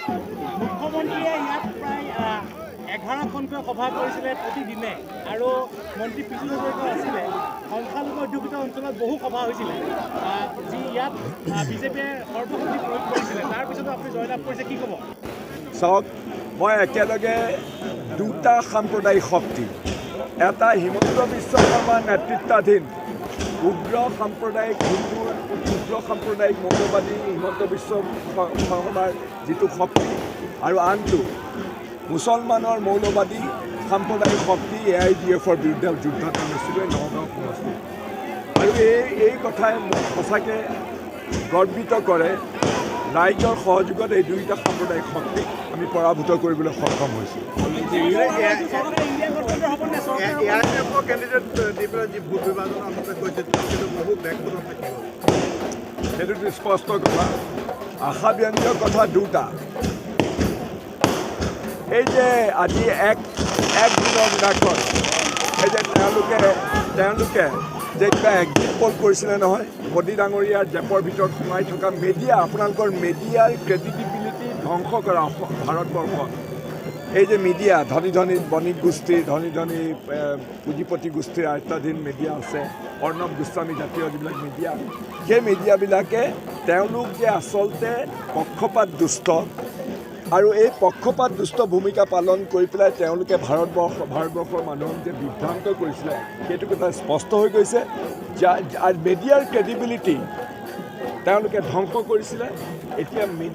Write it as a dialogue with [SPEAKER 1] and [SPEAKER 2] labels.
[SPEAKER 1] মুখ্যমন্ত্ৰীয়ে ইয়াত প্ৰায় 11খনকৈ সভা কৰিছিলে প্ৰতিদিনে আৰু মন্ত্ৰী পিছুল হাজৰিকা আছিলে। সংখ্যালঘু অধ্যুষিত অঞ্চলত বহু সভা হৈছিলে, যি ইয়াত বিজেপিয়ে সৰ্বশক্তি প্ৰয়োগ কৰিছিলে। তাৰপিছতো আপুনি জয়লাভ কৰিছে, কি ক'ব?
[SPEAKER 2] চাওক, মই একেলগে দুটা সাম্প্ৰদায়িক শক্তি, এটা হিমন্ত বিশ্ব শৰ্মাৰ নেতৃত্বাধীন উগ্ৰ সাম্প্ৰদায়িক হিন্দুৰ উগ্ৰ সাম্প্ৰদায়িক মৌলবাদী হিমন্ত বিশ্ব শৰ্মাৰ যিটো শক্তি, আৰু আনটো মুছলমানৰ মৌলবাদী সাম্প্ৰদায়িক শক্তি AIDFৰ বিৰুদ্ধে যুদ্ধত নামিছিলোঁ নগাঁও সমষ্টিত। আৰু এই কথাই মোক সঁচাকৈ গৰ্বিত কৰে। ৰাইজৰ সহযোগত এই দুয়োটা সাম্প্ৰদায়িক শক্তিক আমি পৰাভূত কৰিবলৈ সক্ষম হৈছোঁ। সেইটোতো স্পষ্ট কথা। আশাব্যঞ্জক কথা দুটা। এই যে আজি এক দিনৰ দিনাখন এই যে তেওঁলোকে যে কিবা এক্সিট পল কৰিছিলে নহয়, মোদী ডাঙৰীয়াৰ জেপৰ ভিতৰত সোমাই থকা মিডিয়া, আপোনালোকৰ মিডিয়াৰ ক্ৰেডিবিলিটি ধ্বংস কৰা ভাৰতবৰ্ষত। এই যে মিডিয়া, ধনী ধনী বণিক গোষ্ঠীৰ, ধনী ধনী পুঁজিপতি গোষ্ঠীৰ আয়ত্তাধীন মিডিয়া আছে, অৰ্ণৱ গোস্বামী জাতীয় যিবিলাক মিডিয়া, সেই মিডিয়াবিলাকে তেওঁলোক যে আচলতে পক্ষপাত দুষ্ট, আৰু এই পক্ষপাত দুষ্ট ভূমিকা পালন কৰি পেলাই তেওঁলোকে ভাৰতবৰ্ষৰ মানুহক যে বিভ্ৰান্ত কৰিছিলে, সেইটো কথা স্পষ্ট হৈ গৈছে। মিডিয়াৰ ক্ৰেডিবিলিটি তেওঁলোকে ধ্বংস কৰিছিলে। এতিয়া